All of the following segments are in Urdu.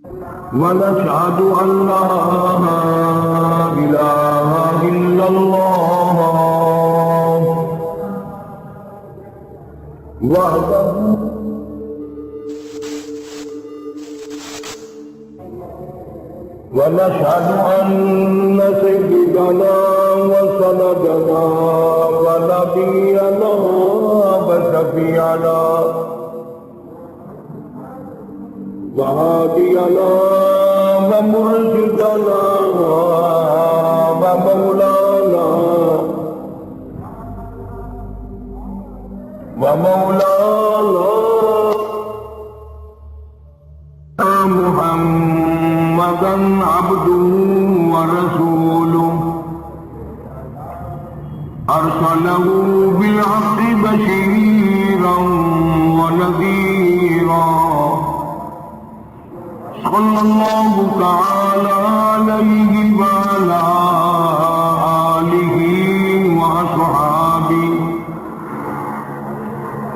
ونشهد أن لا إله إلا الله وحده ونشهد أن سيدنا وسندنا ونبينا وشفيعنا وهادينا ومرشدنا ومولانا محمدا عبده ورسوله أرسله بالحق بشيرا ونذيرا صلى الله تعالى عليه وعلى آله وأصحابه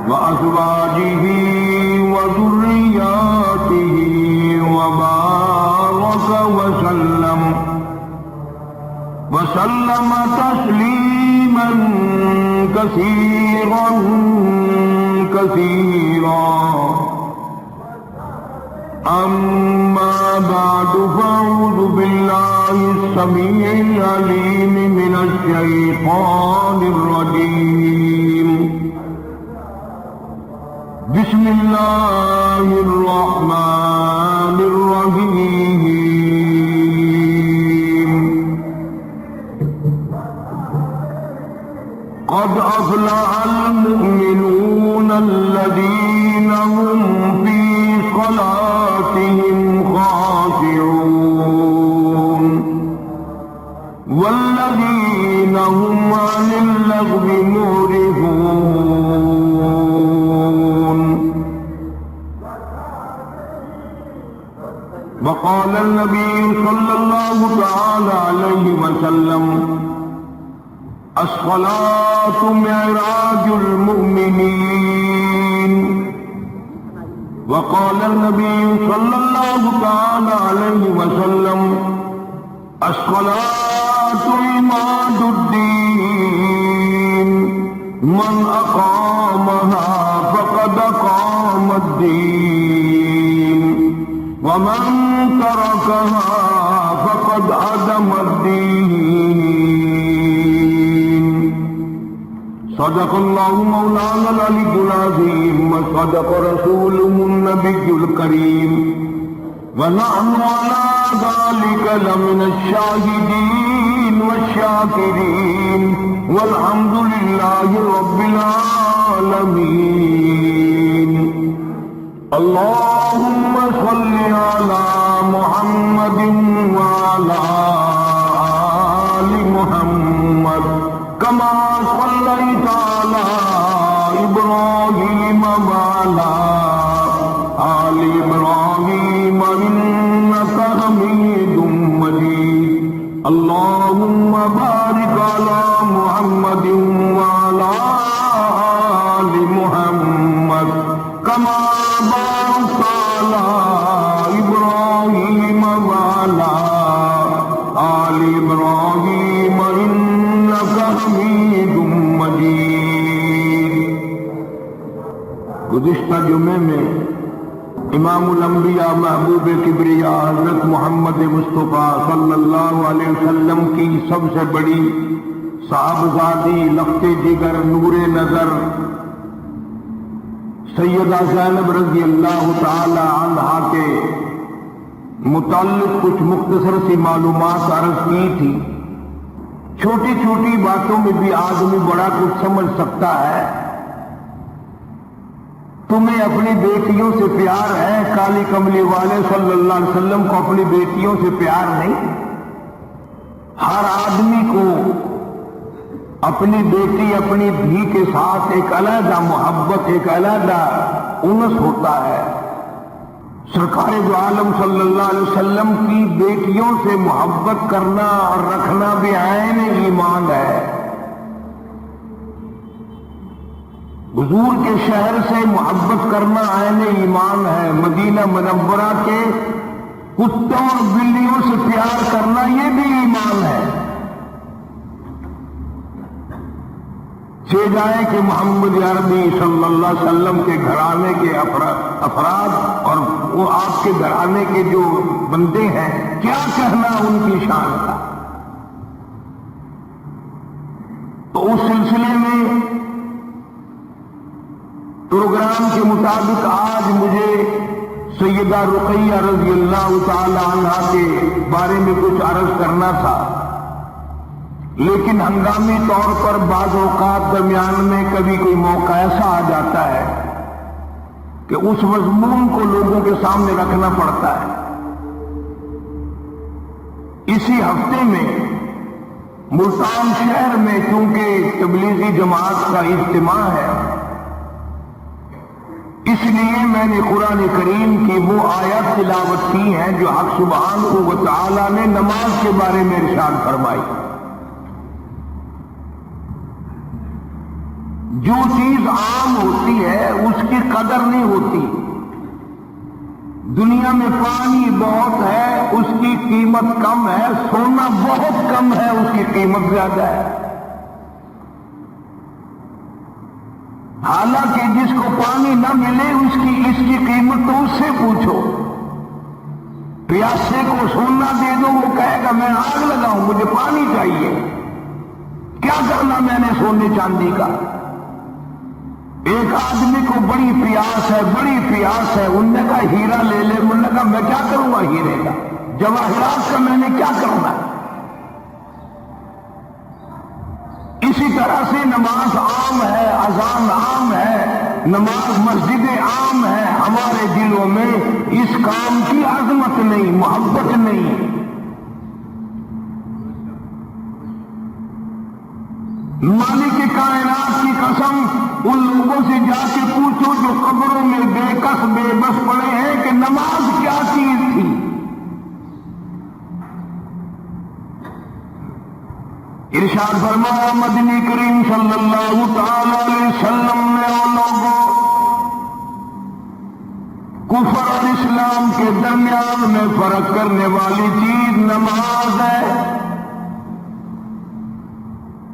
وأزواجه وذرياته وبارك وسلم تسليما كثيرا كثيرا. أما بعد فأعوذ بالله السميع العليم من الشيطان الرجيم. بسم الله الرحمن الرحيم. قد أفلح المؤمنون الذين هم في صلاتهم خاشعون والذين هم عن اللغو معرضون. وقال النبي صلى الله تعالى عليه وسلم: الصلاة معراج المؤمنين. وقال النبي صلى الله تعالى عليه وسلم: الصلاة عماد الدين، من أقامها فقد أقام الدين، ومن تركها فقد هدم الدين. صدق الله مولانا العلي العظيم وصدق رسوله النبي الكريم، ونحن على ذلك لمن الشاهدين والشاكرين، والحمد لله رب العالمين. اللهم صل على محمد وعلى آل محمد كما صليت على إبراهيم وعلى آل إبراهيم إنك حميد مجيد. اللهم بارك على محمد وعلى آل محمد كما باركت على إبراهيم وعلى آل إبراهيم إنك حميد مجيد. گزشتہ جمعے میں امام الانبیاء محبوب کبریا حضرت محمد مصطفیٰ صلی اللہ علیہ وسلم کی سب سے بڑی صاحبزادی لخت جگر نور نظر سیدہ زینب رضی اللہ تعالی عنہا کے متعلق کچھ مختصر سی معلومات عرض کی تھی. چھوٹی چھوٹی باتوں میں بھی آدمی بڑا کچھ سمجھ سکتا ہے. تمہیں اپنی بیٹیوں سے پیار ہے، کالی کملی والے صلی اللہ علیہ وسلم کو اپنی بیٹیوں سے پیار نہیں. ہر آدمی کو اپنی بیٹی اپنی دھی کے ساتھ ایک علیحدہ محبت، ایک علیحدہ انس ہوتا ہے. سرکار دو عالم صلی اللہ علیہ وسلم کی بیٹیوں سے محبت کرنا اور رکھنا بھی عین ایمان ہے. حضور کے شہر سے محبت کرنا عین ایمان ہے. مدینہ منورہ کے کتوں اور بلیوں سے پیار کرنا یہ بھی ایمان ہے. چھ جائے کہ محمد عربی صلی اللہ علیہ وسلم کے گھرانے کے افراد اور وہ آپ کے گھرانے کے جو بندے ہیں کیا کہنا ان کی شان کا. تو اس سلسلے میں پروگرام کے مطابق آج مجھے سیدہ رقیہ رضی اللہ تعالی عنہا کے بارے میں کچھ عرض کرنا تھا، لیکن ہنگامی طور پر بعض اوقات درمیان میں کبھی کوئی موقع ایسا آ جاتا ہے کہ اس مضمون کو لوگوں کے سامنے رکھنا پڑتا ہے. اسی ہفتے میں ملتان شہر میں چونکہ تبلیغی جماعت کا اجتماع ہے، اس لیے میں نے قرآن کریم کی وہ آیات تلاوت کی ہیں جو حق سبحانہ و تعالی نے نماز کے بارے میں ارشاد فرمائی. جو چیز عام ہوتی ہے اس کی قدر نہیں ہوتی. دنیا میں پانی بہت ہے اس کی قیمت کم ہے، سونا بہت کم ہے اس کی قیمت زیادہ ہے. حالانکہ جس کو پانی نہ ملے اس کی قیمت تو اس سے پوچھو. پیاسے کو سونا دے دو وہ کہے گا میں آگ لگاؤں مجھے پانی چاہیے. کیا کرنا میں نے سونے چاندی کا. ایک آدمی کو بڑی پیاس ہے انہوں نے کہا ہیرا لے لے. انہوں نے کہا میں کیا کروں گا ہیرے کا، جواہرات کا میں نے کیا کرنا. اسی طرح سے نماز عام ہے، اذان عام ہے، نماز مسجدیں عام ہے، ہمارے دلوں میں اس کام کی عظمت نہیں، محبت نہیں. مالک کائنات کی قسم ان لوگوں سے جا کے پوچھو جو قبروں میں بے کس بے بس پڑے ہیں کہ نماز کیا چیز تھی. ارشاد فرمایا مدنی کریم صلی اللہ تعالی علیہ وسلم نے ان لوگوں کفر اور اسلام کے درمیان میں فرق کرنے والی چیز نماز ہے.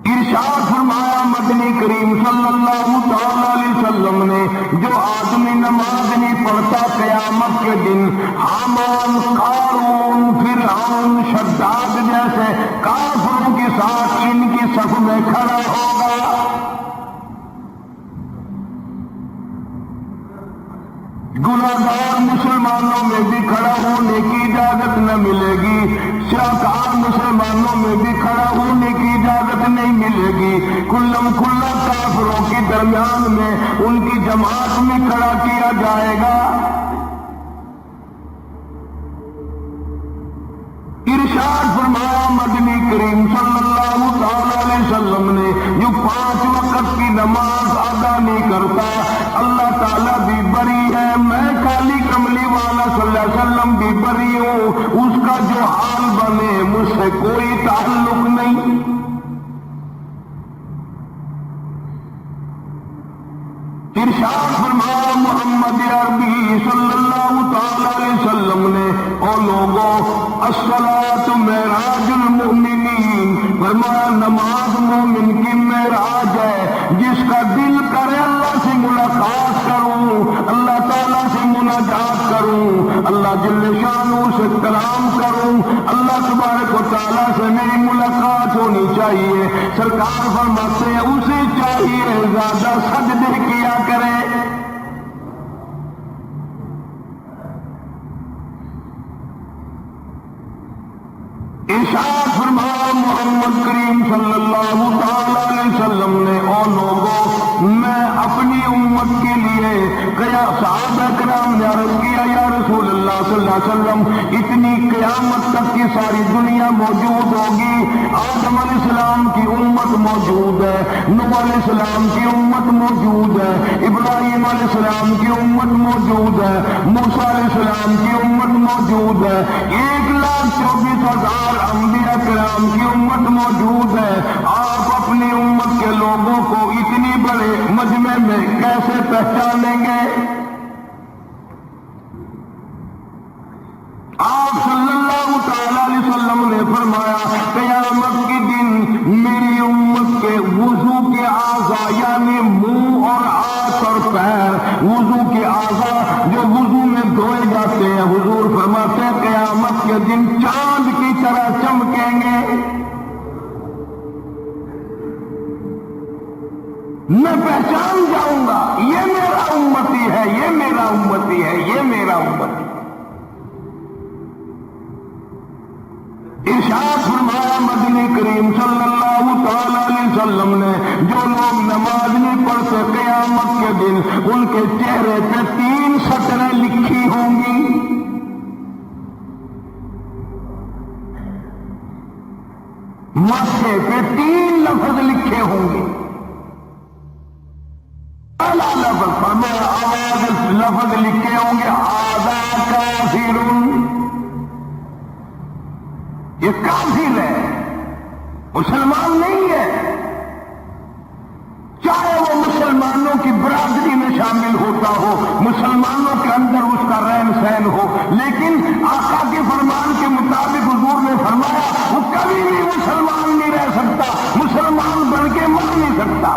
ارشاد فرمایا مدنی کریم صلی اللہ تعالی علیہ وسلم نے جو آدمی نماز نہیں پڑھتا قیامت کے دن حامان، قارون، فرعون، شداد جیسے کافروں کے ساتھ ان کی صف میں کھڑا ہوگا. گناہگار مسلمانوں میں بھی کھڑا ہونے کی اجازت نہ ملے گی، سیاکار مسلمانوں میں بھی کھڑا ہونے کی اجازت نہیں ملے گی. کلم کھلا کافروں کے درمیان میں ان کی جماعت میں کھڑا کیا جائے گا. ارشاد فرمایا مدنی کریم صلی اللہ تعالی علیہ وسلم نے جو 5 وقت کی نماز ادا نہیں کرتا اللہ تعالیٰ بھی بری ہے، میں کالی کملی والا صلی اللہ علیہ وسلم بھی بری ہوں. اس کا جو حال بنے مجھ سے کوئی تعلق نہیں. ارشاد فرمایا محمد عربی صلی اللہ تعالی علیہ وسلم نے او لوگوں الصلاۃ معراج المؤمنین، فرمایا نماز مومن کی معراج ہے. جس کا دل کرے اللہ سے ملاقات کروں، اللہ تعالیٰ سے مناجات کروں، اللہ جل شانہ سے کلام کروں، اللہ تبارک و تعالیٰ سے میری ملاقات ہونی چاہیے. سرکار فرماتے ہیں اسے چاہیے زیادہ سجدے کیا کرے. ارشاد فرمایا محمد کریم صلی اللہ تعالی علیہ وسلم نے او لوگوں میں اپنی امت کے لیے صحابہ کرام نے عرض کیا یا رسول اللہ صلی اللہ علیہ وسلم اتنی قیامت تک کی ساری دنیا موجود ہوگی، آدم علیہ السلام کی امت موجود ہے، نوح علیہ السلام کی امت موجود ہے، ابراہیم علیہ السلام کی امت موجود ہے، موسیٰ علیہ السلام کی امت موجود ہے، 1,24,000 انبیاء کرام کی امت موجود ہے. آپ اپنی امت کے لوگوں کو اتنی بڑے مجمع میں کیسے پہچانیں گے؟ آپ صلی اللہ تعالی علیہ وسلم نے فرمایا قیامت کے دن میری امت کے وضو کے اعضاء یعنی منہ اور ہاتھ اور پیر، وضو کے اعضاء جو وضو میں دھوئے جاتے ہیں، حضور فرماتے ہیں قیامت کے دن چاند کی طرح چمکیں گے۔ میں پہچان جاؤں گا یہ میرا امتی ہے، یہ میرا امتی ہے، یہ میرا امتی ہے۔ ارشاد فرمایا مدنی کریم صلی اللہ تعالی علیہ وسلم نے جو لوگ نماز نہیں پڑھتے قیامت کے دن ان کے چہرے پہ 3 سطریں لکھی ہوں گی۔ ماتھے پہ 3 لفظ لکھے ہوں گے۔ پہلا لفظ فرمایا آواز لفظ لکھے ہوں گے ھذا کافر، یہ کافر ہے، مسلمان نہیں ہے، چاہے وہ مسلمانوں کی برادری میں شامل ہوتا ہو، مسلمانوں کے اندر اس کا رہن سہن ہو، لیکن آقا کے فرمان کے مطابق حضور نے فرمایا وہ کبھی بھی مسلمان نہیں رہ سکتا، مسلمان بن کے مر نہیں سکتا۔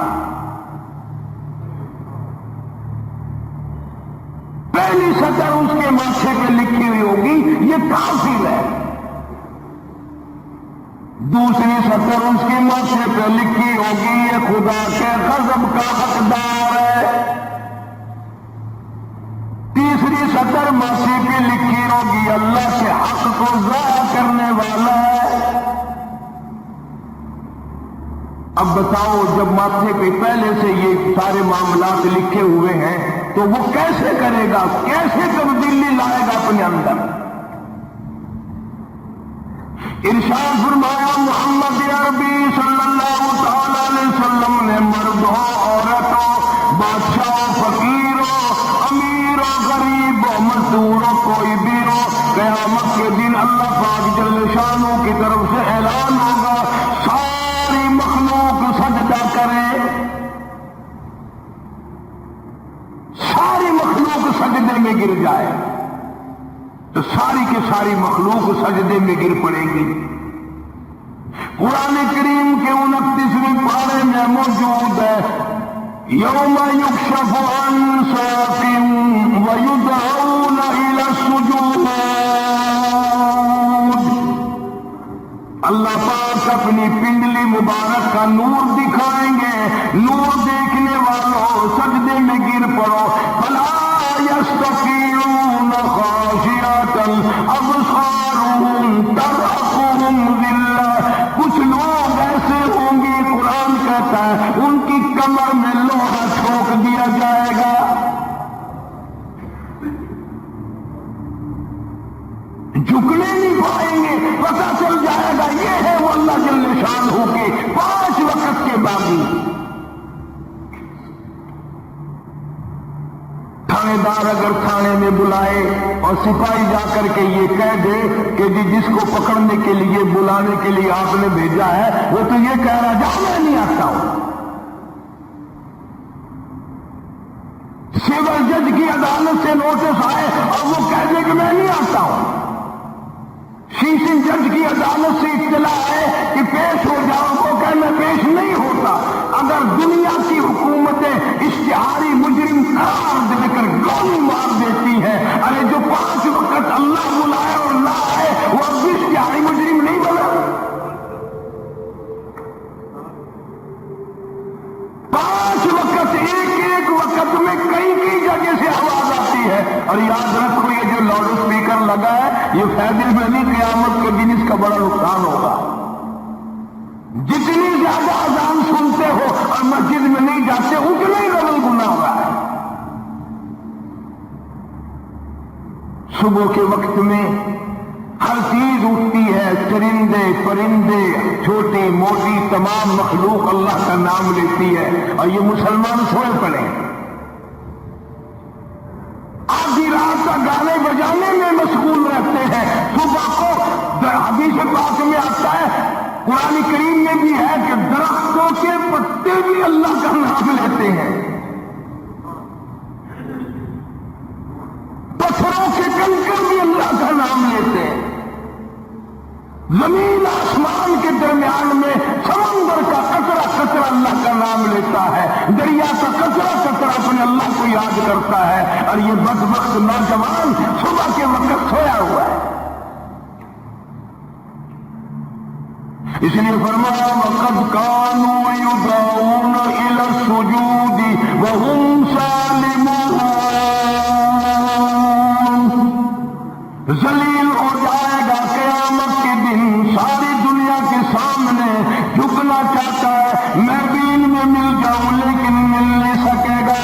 پہلی سطر اس کے ماتھے پہ لکھی ہوئی ہوگی یہ کافر ہے، دوسری سطر اس کے ماتھے پہ لکھی ہوگی یہ خدا کے غضب کا حقدار ہے، تیسری سطر ماتھے پہ لکھی ہوگی اللہ کے حق کو ضائع کرنے والا ہے۔ اب بتاؤ جب ماتھے پہ پہلے سے یہ سارے معاملات لکھے ہوئے ہیں تو وہ کیسے کرے گا، کیسے تبدیلی لائے گا اپنے اندر؟ ارشاد فرمایا محمد عربی صلی اللہ تعالی علیہ وسلم نے مردوں عورتوں بادشاہ فقیروں امیروں غریبوں مزدوروں کوئی بھی ہو قیامت کے دن اللہ پاک جل شانہ کی طرف سے اعلان ہوگا ساری مخلوق سجدہ کرے، ساری مخلوق سجدے میں گر جائے تو ساری کی ساری مخلوق سجدے میں گر پڑے گی۔ قرآن کریم کے 29ویں پارے میں موجود ہے یوم یکشف عن ساق ویدعون الی السجود، اللہ پاک اپنی پنڈلی مبارک کا نور دکھائیں گے، نور دیکھنے والوں سجدے میں گر پڑو، فلا یستطیعون خاشعۃ ابصارهم ترهقهم ذلہ، کچھ لوگ ایسے ہوں گے قرآن کہتا ہے ان کی کمر میں لوہا ٹھوک دیا جائے گا، جھکنے نہیں پائیں گے، پتہ چل جائے گا یہ ہے وہ اللہ جل شانہ کے 5 وقت کے باغی۔ تھانے دار اگر تھانے میں بلائے اور سپاہی جا کر کے یہ کہہ دے کہ جس کو پکڑنے کے لیے بلانے کے لیے آپ نے بھیجا ہے وہ تو یہ کہہ رہا جاؤ میں نہیں آتا ہوں، سول جج کی عدالت سے نوٹس آئے اور وہ کہہ دے کہ میں نہیں آتا ہوں، سیشن جج کی عدالت سے اطلاع ہے کہ پیش ہو جاؤ، وہ کہ میں پیش نہیں ہوتا۔ اگر دنیا کی حکومتیں اشتہاری مجرم قرار دے کر گولی مار دیتی ہیں، ارے جو 5 وقت اللہ بلائے اور نہ آئے وہ اب بھی اشتہاری مجرم نہیں بنا؟ 5 وقت ایک وقت میں کئی جگہ سے آواز آتی ہے، اور یاد رکھو یہ جو لاؤڈ اسپیکر لگا ہے یہ فائدے میں نہیں، قیامت کے دن اس کا بڑا نقصان ہوگا۔ جتنی زیادہ اذان سنتے ہو اور مسجد میں نہیں جاتے اتنا ہی ڈبل گناہ ہو رہا ہے۔ صبح کے وقت میں ہر چیز اٹھتی ہے، چرندے پرندے چھوٹی موٹی تمام مخلوق اللہ کا نام لیتی ہے، اور یہ مسلمان سوئے پڑے آدھی رات کا گانے بجانے میں مشغول رہتے ہیں، صبح کو حدیث پاک میں آتا ہے قرآن کریم میں بھی ہے کہ درختوں کے پتے بھی اللہ کا نام لیتے ہیں، پتھروں کے کنکر بھی اللہ کا نام لیتے زمین آسمان کے درمیان میں سمندر کا قطرہ قطرہ اللہ کا نام لیتا ہے، دریا کا قطرہ قطرہ اپنے اللہ کو یاد کرتا ہے، اور یہ بدبخت نوجوان صبح کے وقت سویا ہوا ہے۔ اس لیے فرمایا وَقَدْ كَانُوا يُدْعَوْنَ إِلَى السُّجُودِ وَهُمْ سَالِمُونَ۔ ذلیل ہو جائے گا قیامت کے دن، ساری دنیا کے سامنے جھکنا چاہتا ہے، میں بھی ان میں مل جاؤں لیکن مل نہیں سکے گا۔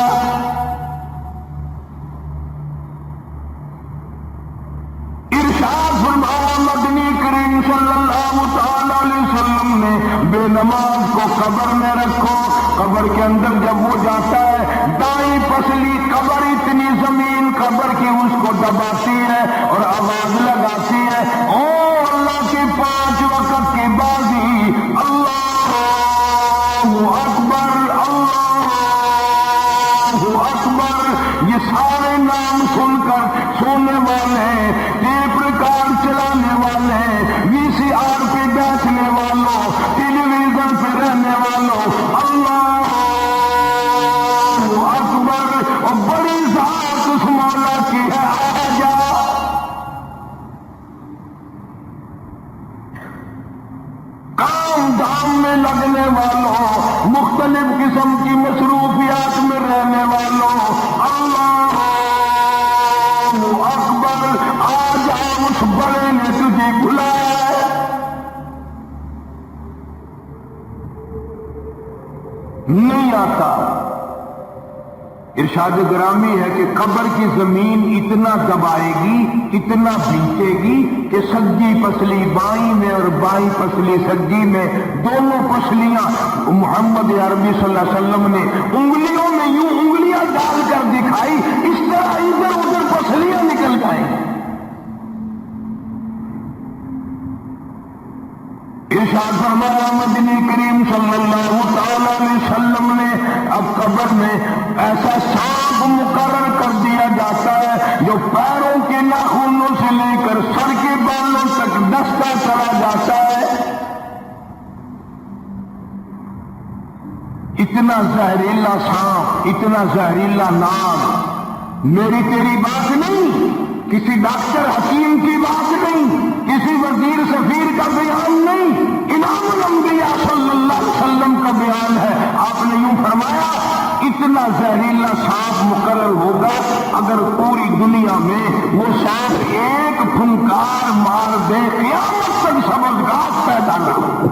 ارشاد فرمایا مدنی کریم صلی اللہ تعالی علیہ وسلم نے، بے نماز کو قبر میں رکھو، قبر کے اندر جب وہ جاتا ہے دائیں پسلی قبر اتنی زمین قبر کی اس کو دباتی ہے اور آواز لگاتی ہے، او اللہ کی 5 وقت کی بازی، اللہ اکبر اللہ اکبر، یہ سارے نام سن کر سونے والے، ٹیپ ریکارڈ چلانے والے، وی سی آر پہ بیٹھنے والوں، ٹیلی ویژن پہ رہنے والوں، اللہ اکبر، اور بڑی ذات اس مولا کی ہے، آ جا۔ کام دھام میں لگنے والوں، مختلف قسم کی مصروفیات میں رہنے والوں، اللہ اکبر، آ جا، اس بڑے نے تجھے بلایا ہے۔ نہیں آتا۔ ارشاد گرامی ہے کہ قبر کی زمین اتنا دبائے گی، اتنا بھیچے گی کہ سجی پسلی بائیں میں اور بائیں پسلی سجی میں، دونوں پسلیاں محمد عربی صلی اللہ علیہ وسلم نے انگلیوں میں یوں انگلیاں ڈال کر دکھائی، اس طرح ادھر ادھر پسلیاں نکل جائیں۔ ارشاد فرمایا مدنی کریم صلی اللہ تعالی علیہ وسلم نے، اب قبر میں ایسا سانپ مقرر کر دیا جاتا ہے جو پیروں کے ناخنوں سے لے کر سر کے بالوں تک دستا چلا جاتا ہے۔ اتنا زہریلا سانپ، اتنا زہریلا نام، میری تیری بات نہیں، کسی ڈاکٹر حکیم کی بات نہیں، کسی وزیر سفیر کا بیان نہیں، امام الانبیاء صلی اللہ علیہ وسلم کا بیان ہے۔ آپ نے یوں فرمایا اتنا زہریلا سانپ مقرر ہوگا، اگر پوری دنیا میں وہ سانپ ایک پھنکار مار دے قیامت تک سبزگاہ پیدا نہ ہو،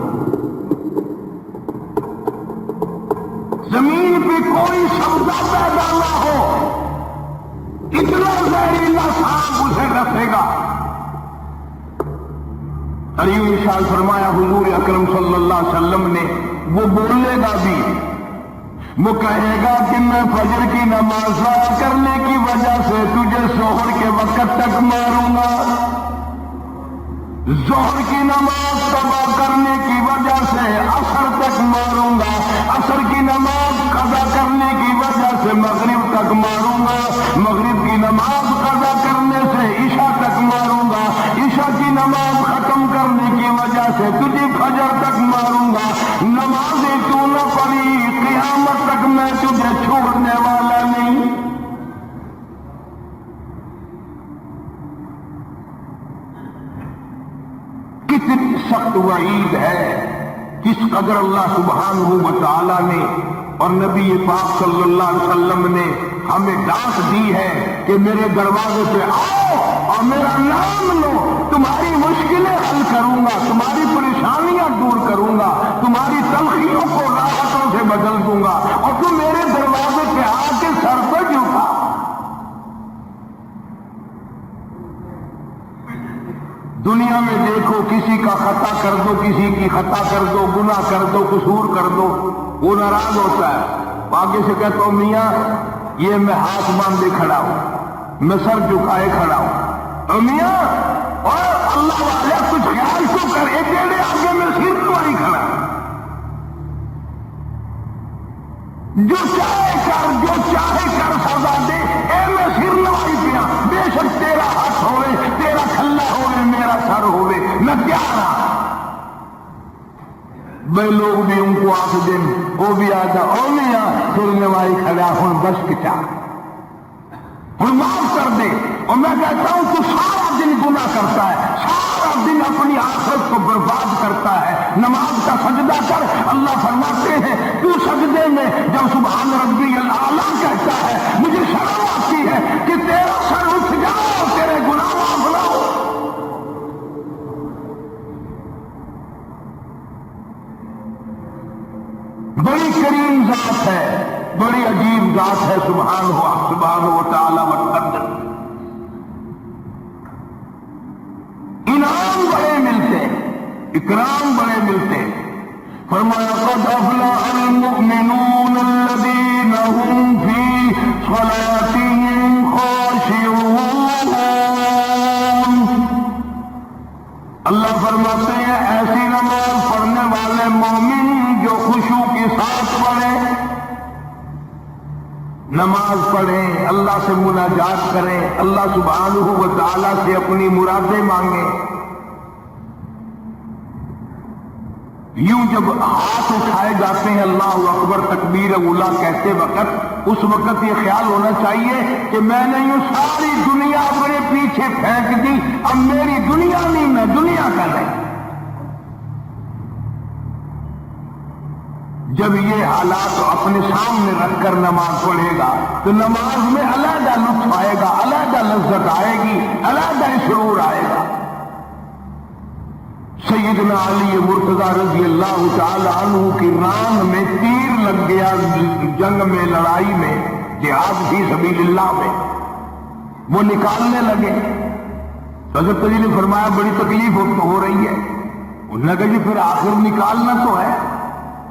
زمین پہ کوئی سبزہ پیدا نہ ہو، اتنا زہریلا سانپ اسے رکھے گا۔ اور یوں ارشاد فرمایا حضور اکرم صلی اللہ علیہ وسلم نے، وہ بولے گا بھی، وہ کہے گا کہ میں فجر کی نماز ضائع کرنے کی وجہ سے تجھے ظہر کے وقت تک ماروں گا، ظہر کی نماز قضا کرنے کی وجہ سے عصر تک ماروں گا، عصر کی نماز قضا کرنے کی وجہ سے مغرب تک ماروں گا، مغرب کی نماز قضا کرنے سے عشاء تک ماروں گا، عشاء کی نماز ختم کرنے کی وجہ سے تجھے فجر تک ماروں گا، نمازیں تو نہ پڑھی قیامت تک میں تجھے چھوڑنے والا نہیں۔ کتنی سخت وعید ہے، کس قدر اللہ سبحانہ و تعالی نے اور نبی پاک صلی اللہ علیہ وسلم نے ہمیں ڈانٹ دی ہے کہ میرے دروازے پہ آؤ اور میرا نام لو، تمہاری مشکلیں حل کروں گا، تمہاری پریشانیاں دور کروں گا، تمہاری تلخیوں کو راحتوں سے بدل دوں گا، اور تم میرے دروازے پہ آ کے سر پہ جھکا۔ دنیا میں دیکھو، کسی کا خطا کر دو، کسی کی خطا کر دو، گناہ کر دو، قصور کر دو، وہ ناراض ہوتا ہے، آگے سے کہتا ہوں میاں یہ میں ہاتھ باندھے کھڑا ہوں، میں سر جھکائے کھڑا ہوں، اور میاں اور اللہ والے کچھ خیال تو کر، تیرے آگے میں سر تو نہیں کھڑا، جو چاہے کر، جو چاہے کر سزا دے، اے میں سر نوائی پیا، بے شک تیرا ہاتھ ہوئے، تیرا کھلا ہوئے، میرا سر ہوئے، میں تیار ہوں، بے لوگ بھی ان کو آخ دیں وہ بھی آتا او میاں پھر نوائی کھڑا ہوں بس کچا ہوں معاف کر دے. اور میں کہتا ہوں تو سارا دن گناہ کرتا ہے, سارا دن اپنی آخرت کو برباد کرتا ہے. نماز کا سجدہ کر. اللہ فرماتے ہیں تو سجدے میں جب سبحان ربی الاعلیٰ کہتا ہے مجھے شرم آتی ہے کہ تیرا سر اٹھ جاؤ اور تیرے گناہ معاف نہ ہو. بڑی کریم ذات ہے, بڑی عجیب ذات ہے سبحانہ و تعالی وتقدس. انعام بڑے ملتے, اکرام بڑے ملتے. فرمایا قد افلح المؤمنون الذین هم فی صلاتهم خاشعون. اللہ فرماتے ہیں ایسی نماز پڑھنے والے مومن جو خشوع کے ساتھ پڑھیں, نماز پڑھیں, اللہ سے مناجات کریں, اللہ سبحانہ و تعالی سے اپنی مرادیں مانگیں. یوں جب ہاتھ اٹھائے جاتے ہیں اللہ اکبر تکبیر اولا کہتے وقت, اس وقت یہ خیال ہونا چاہیے کہ میں نے یوں ساری دنیا اپنے پیچھے پھینک دی, اب میری دنیا نہیں, میں دنیا کا نہیں. جب یہ حالات اپنے سامنے رکھ کر نماز پڑھے گا تو نماز میں علیحدہ لطف آئے گا, علیحدہ لذت آئے گی, علیحدہ سرور آئے گا. سیدنا علی مرتضیٰ رضی اللہ تعالی عنہ کی ران میں تیر لگ گیا جنگ میں, لڑائی میں, جہاد فی سبیل اللہ میں. وہ نکالنے لگے تو حضرت علی نے فرمایا بڑی تکلیف ہو رہی ہے. انہوں نے کہا جی پھر آخر نکالنا تو ہے,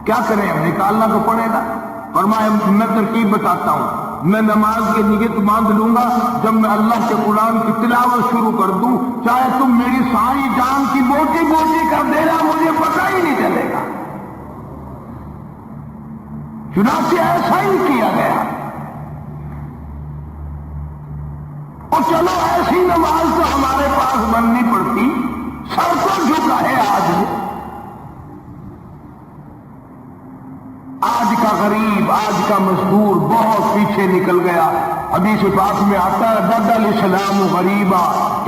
کیا کریں, ہم نکالنا تو پڑے گا. فرمایا میں ترکیب بتاتا ہوں, میں نماز کی نیت باندھ لوں گا, جب میں اللہ کے قرآن کی تلاوت شروع کر دوں چاہے تم میری ساری جان کی بوٹی بوٹی کر دینا مجھے پتہ ہی نہیں چلے گا. چنانچہ ایسا ہی کیا گیا. اور چلو ایسی نماز تو ہمارے پاس بننی پڑتی, سر کو جھکا ہے آج کا غریب, آج کا مزدور بہت پیچھے نکل گیا. حدیث پاک میں آتا ہے بدل الاسلام غریبا,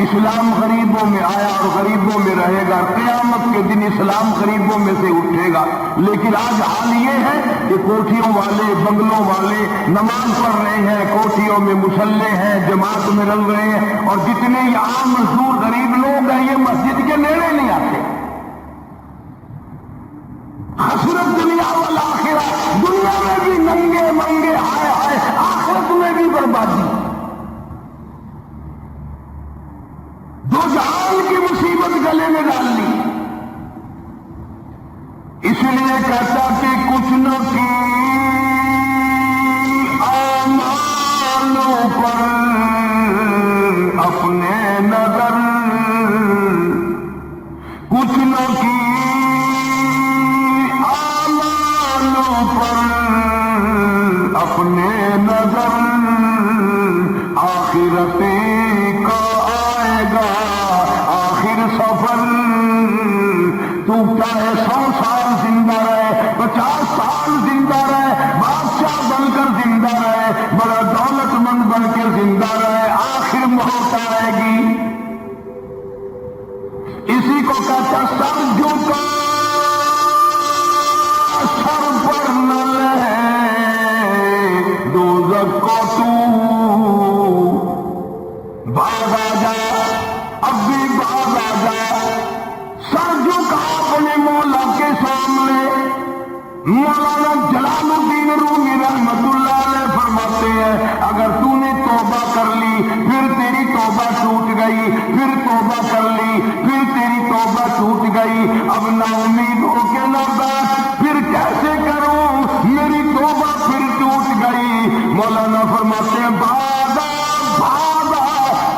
اسلام غریبوں میں آیا اور غریبوں میں رہے گا, قیامت کے دن اسلام غریبوں میں سے اٹھے گا. لیکن آج حال یہ ہے کہ کوٹھیوں والے, بنگلوں والے نماز پڑھ رہے ہیں, کوٹھیوں میں مسلح ہیں, جماعت میں رل رہے ہیں, اور جتنے یہ عام مزدور غریب لوگ ہیں یہ مسجد کے نیڑے نہیں آتے. حسرت دنیا والآخرہ, دنیا میں بھی ننگے منگے, ہائے ہائے, آخرت میں بھی بربادی. دو جہان کی مصیبت گلے میں ڈال لی. اس لیے کہتا کہ کچھ نہ کی اعمالوں پر اپنے نظر, کچھ نہ کی اپنے نظر, آخرت کا آئے گا آخر سفر. تو چاہے 100 سال زندہ رہے, 50 سال زندہ رہے, بادشاہ بن کر زندہ رہے, بڑا دولت مند بن کے زندہ رہے, آخر موت آئے گی. اسی کو کہتا سر جھکا سر پر نہ لے دوزخ کو تو باز آ جا, اب بھی باز آ جا. سر جھکا اپنے مولا کے سامنے. مولانا جلال الدین رومی رحمت اللہ علیہ فرماتے ہیں اگر تو نے توبہ کر لی پھر تیری توبہ ٹوٹ گئی, پھر توبہ کر لی پھر تیری توبہ ٹوٹ گئی, اب نا امید ہو کے نہ بیٹھ, پھر کیسے کروں میری توبہ پھر ٹوٹ گئی. مولانا فرماتے ہیں بادہ بادہ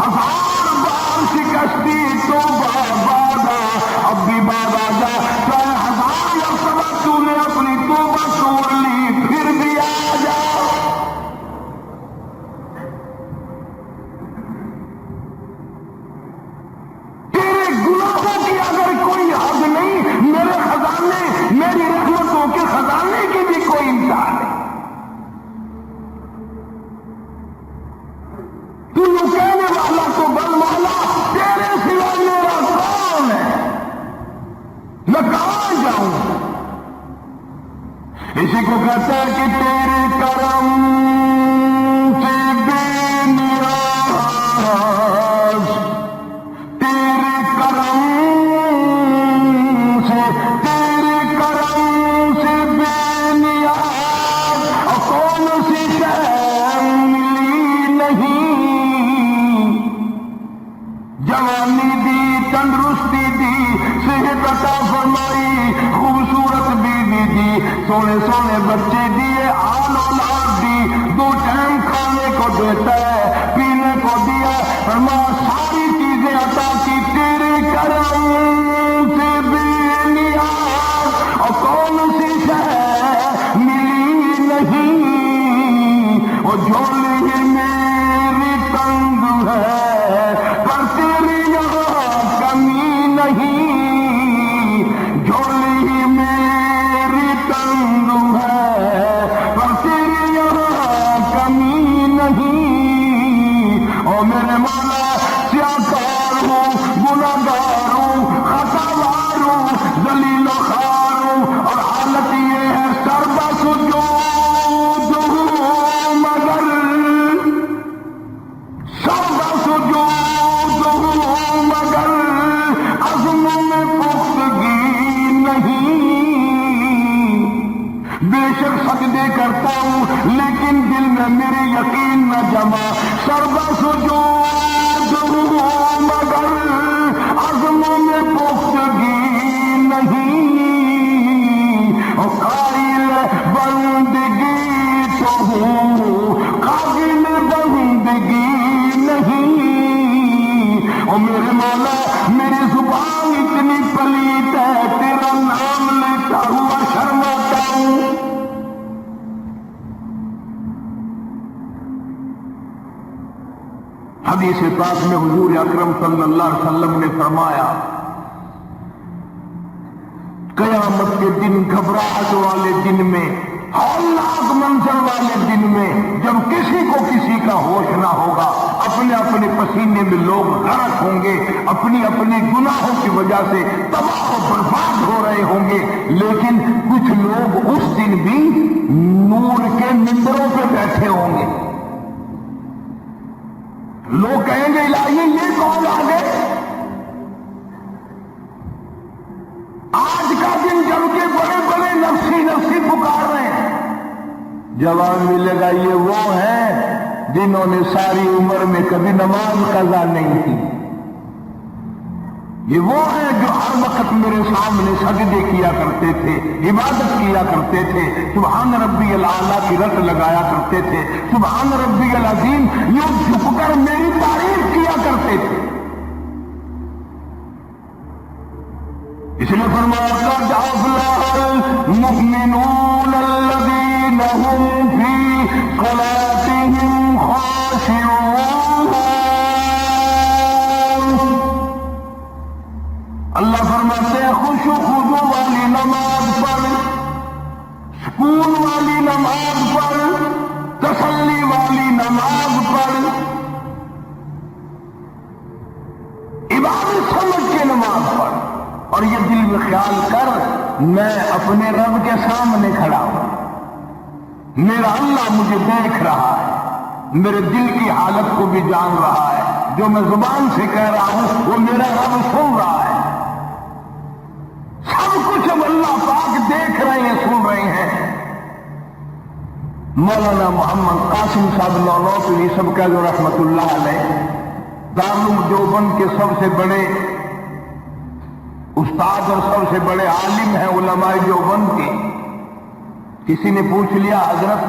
1000 بار شکستی توبہ بادہ, اب بھی بعد آ جا, چاہے 1000 مرتبہ تو نے اپنی توبہ توڑ لی پھر بھی آ جا. تیرے گناہوں کی اگر کوئی حد نہیں, میرے خزانے, میری انسان ہے. تو یوں کہنے والا تو بل مولا تیرے سوا میرا کون ہے، میں کہاں جاؤں. اسی کو کہتا ہے کہ تیرے کرم سے بے نیاز، تیرے کرم سے بے نیاز، اور کون سی شے ملی نہیں. جوانی دی، تندرستی دی، صحت عطا فرمائی، خوبصورت بیوی دی، سونے سونے بچے دیے، آل اولاد دی، 2 ٹائم کھانے کو دیتا ہے، پینے کو دیا، فرمایا ساری چیزیں عطا کی تیرے کرم سے بے نیاز، اور کون سی شے ملی نہیں. اور جھولی میری تنگ ہے پر تیری یہاں کمی نہیں. جھولی میری تنگ ہے پر تیری یہاں کمی نہیں. اور میرے مولا سیاکار ہوں، گناہگار ہوں، خطاوار ہوں، ذلیل و خوار ہوں، اور حالت یہ ہے سربا سجود ہوں، مگر سربا سجود ہوں مگر عزم میں پختگی نہیں. بے شک سجدے کرتا ہوں لیکن دل میں میرے یقین نہ جمع. سربا سجود ہوں مگر عزم میں پختگی نہیں. اور قائل بندگی تو ہوں، قابل بندگی نہیں. اور میرے مولا میری زبان اتنی پلیت ہے، تیرا نام لیتا ہوا شرماتا ہوں. حدیث پاک میں حضور اکرم صلی اللہ علیہ وسلم نے فرمایا قیامت کے دن، گھبراہٹ والے دن میں، ہولناک منظر والے دن میں، جب کسی کو کسی کا ہوش نہ ہوگا، اپنے اپنے پسینے میں لوگ غرق ہوں گے، اپنی اپنے گناہوں کی وجہ سے تباہ و برباد ہو رہے ہوں گے، لیکن کچھ لوگ اس دن بھی نور کے ممبروں پہ بیٹھے ہوں گے. لوگ کہیں گے الہی یہ کون آ گئے؟ آج کا دن جب کہ بڑے بڑے نفسی نفسی پکار رہے ہیں، جواب ملے گا یہ وہ ہیں جنہوں نے ساری عمر میں کبھی نماز قضا نہیں کی. یہ وہ ہیں جو ہر وقت میرے سامنے سجدے کیا کرتے تھے، عبادت کیا کرتے تھے، سبحان ربی الاعلیٰ کی رٹ لگایا کرتے تھے، سبحان ربی العظیم یوں جھک کر میری تعریف کیا کرتے تھے. اس لیے فرمایا قد افلح المؤمنون الذین هم فی صلاتهم خاشعون. اللہ فرماتے ہیں خشوع و خضوع والی نماز پڑھ، سکون والی نماز پڑھ، تسلی والی نماز پڑھ، عبادت سمجھ کے نماز پڑھ، اور یہ دل میں خیال کر میں اپنے رب کے سامنے کھڑا ہوں، میرا اللہ مجھے دیکھ رہا ہے، میرے دل کی حالت کو بھی جان رہا ہے، جو میں زبان سے کہہ رہا ہوں وہ میرا رب سن رہا ہے. سب کچھ اب اللہ پاک دیکھ رہے ہیں، سن رہے ہیں. مولانا محمد قاسم صاحب نانوتوی سب کا جو رحمت اللہ علیہ دارالعلوم دیوبند کے سب سے بڑے استاد اور سب سے بڑے عالم ہیں علماء دیوبند کے. کسی نے پوچھ لیا حضرت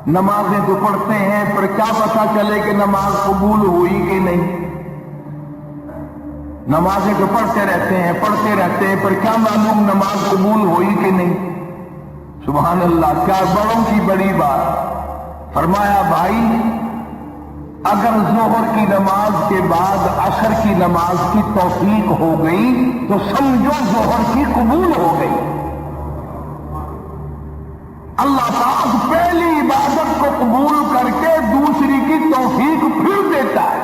نمازیں تو پڑھتے ہیں پر کیا پتہ چلے کہ نماز قبول ہوئی کہ نہیں؟ نمازیں تو پڑھتے رہتے ہیں پر کیا معلوم نماز قبول ہوئی کہ نہیں؟ سبحان اللہ، کیا بڑوں کی بڑی بات. فرمایا بھائی اگر ظہر کی نماز کے بعد عصر کی نماز کی توفیق ہو گئی تو سمجھو ظہر کی قبول ہو گئی. اللہ پاک پہلی عبادت کو قبول کر کے دوسری کی توفیق پھر دیتا ہے۔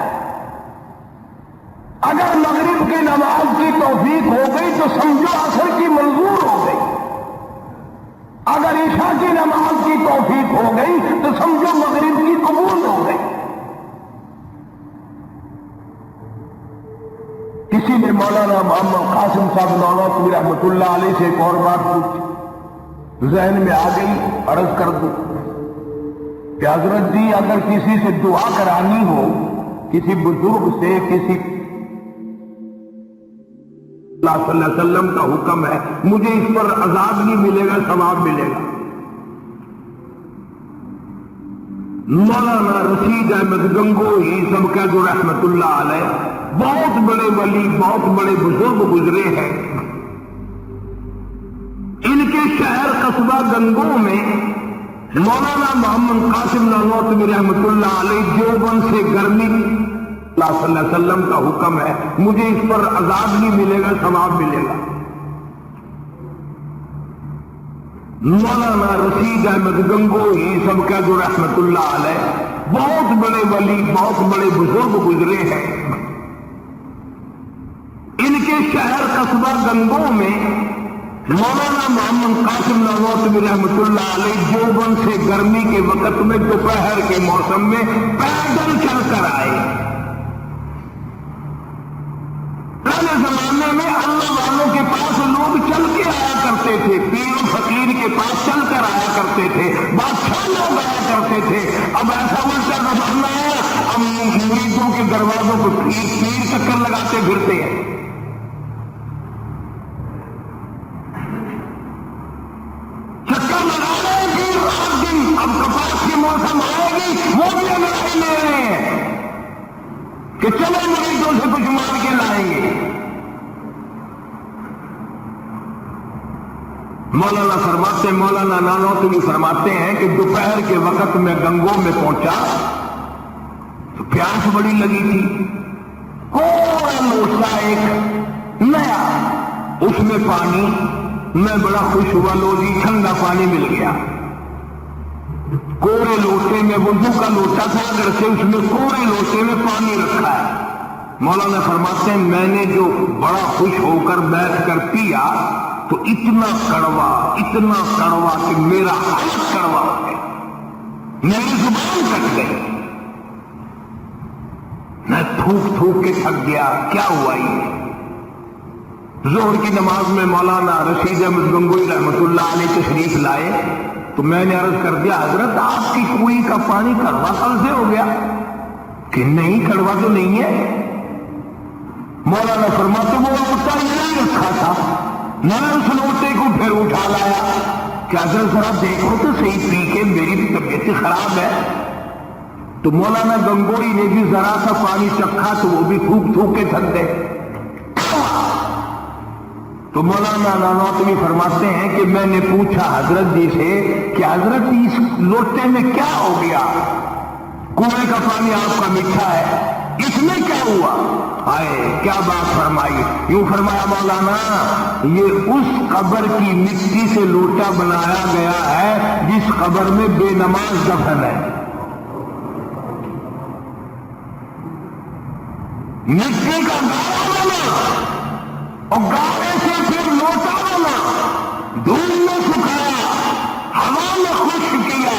اگر مغرب کی نماز کی توفیق ہو گئی تو سمجھو عصر کی منظور ہو گئی، اگر عشاء کی نماز کی توفیق ہو گئی تو سمجھو مغرب کی قبول ہو گئی۔ کسی نے مولانا محمد قاسم صاحب نانوتوی رحمۃ اللہ علیہ سے ایک اور بات پوچھی، ذہن میں آ گئی، عرض کر دوں کہ حضرت جی اگر کسی سے دعا کرانی ہو، کسی بزرگ سے، کسی اللہ صلی اللہ علیہ وسلم کا حکم ہے، مجھے اس پر عذاب نہیں ملے گا، ثواب ملے گا۔ مولانا رشید احمد گنگوہی سبکت رحمت اللہ علیہ بہت بڑے ولی، بہت بڑے بزرگ گزرے ہیں۔ ان کے شہر قصبہ گنگو میں مولانا محمد قاسم نانوتوی رحمت اللہ علیہ دیوبند سے گرمی، اللہ صلی اللہ علیہ وسلم کا حکم ہے، مجھے اس پر عذاب نہیں ملے گا، ثواب ملے گا۔ مولانا رشید احمد گنگوہی سبکت رحمت اللہ علیہ بہت بڑے ولی، بہت بڑے بزرگ گزرے ہیں۔ ان کے شہر قصبہ گنگو میں مولانا محمد قاسم نانوتوی رحمت اللہ علیہ دیوبند سے گرمی کے وقت میں دوپہر کے موسم میں پیدل چل کر آئے۔ پہلے زمانے میں اللہ والوں کے پاس لوگ چل کے آیا کرتے تھے، پیر و فقیر کے پاس چل کر آیا کرتے تھے، بادشاہ لوگ آیا کرتے تھے۔ اب ایسا الٹا زمانہ ہے، اب مریدوں کے دروازوں کو پیر چکر لگاتے پھرتے ہیں۔ چکر لگا رہے ہیں پیر رات دن، اب کپاس کی موسم آئے گی وہ بھی لڑائی لے رہے ہیں کہ چلو مریدوں سے کچھ مار کے لائیں گے۔ مولانا فرماتے ہیں، مولانا نانوتوی فرماتے ہیں کہ دوپہر کے وقت میں گنگو میں پہنچا تو پیاس بڑی لگی تھی، کوڑا لوٹا ایک نیا، اس میں پانی، میں بڑا خوش ہوا، لو جی ٹھنڈا پانی مل گیا۔ کوڑے لوٹے میں وضو کا لوٹا تھا، اگر سے اس میں کوڑے لوٹے میں پانی رکھا ہے۔ مولانا فرماتے ہیں میں نے جو بڑا خوش ہو کر بیٹھ کر پیا تو اتنا کڑوا کہ میرا حالت کڑوا ہو گیا، میری زبان کٹ گئی، میں تھوک کے تھک گیا۔ کیا ہوا یہ؟ ظہر کی نماز میں مولانا رشید احمد گنگوہی رحمت اللہ علیہ تشریف لائے تو میں نے عرض کر دیا حضرت آپ کی کنویں کا پانی کڑوا کل سے ہو گیا؟ کہ نہیں کڑوا تو نہیں ہے۔ مولانا فرماتے وہ لوٹا نہیں رکھا تھا، میں نے اس لوٹے کو پھر اٹھا لایا کہ حضرت ذرا دیکھو تو صحیح پی کے میری طبیعت خراب ہے۔ تو مولانا گنگوہی نے بھی ذرا سا پانی چکھا تو وہ بھی تھوک کے تھک گئے۔ تو مولانا نانوتوی فرماتے ہیں کہ میں نے پوچھا حضرت جی سے کہ حضرت اس لوٹے میں کیا ہو گیا؟ کنویں کا پانی آپ کا میٹھا ہے، اس میں کیا ہوا؟ آئے کیا بات فرمائی؟ یوں فرمایا مولانا یہ اس قبر کی مٹی سے لوٹا بنایا گیا ہے جس قبر میں بے نماز دفن ہے۔ مٹی کا گاڑا بنا اور گاڑے سے پھر لوٹا بنا، دھوپ میں سکھایا، ہوا میں خشک کیا،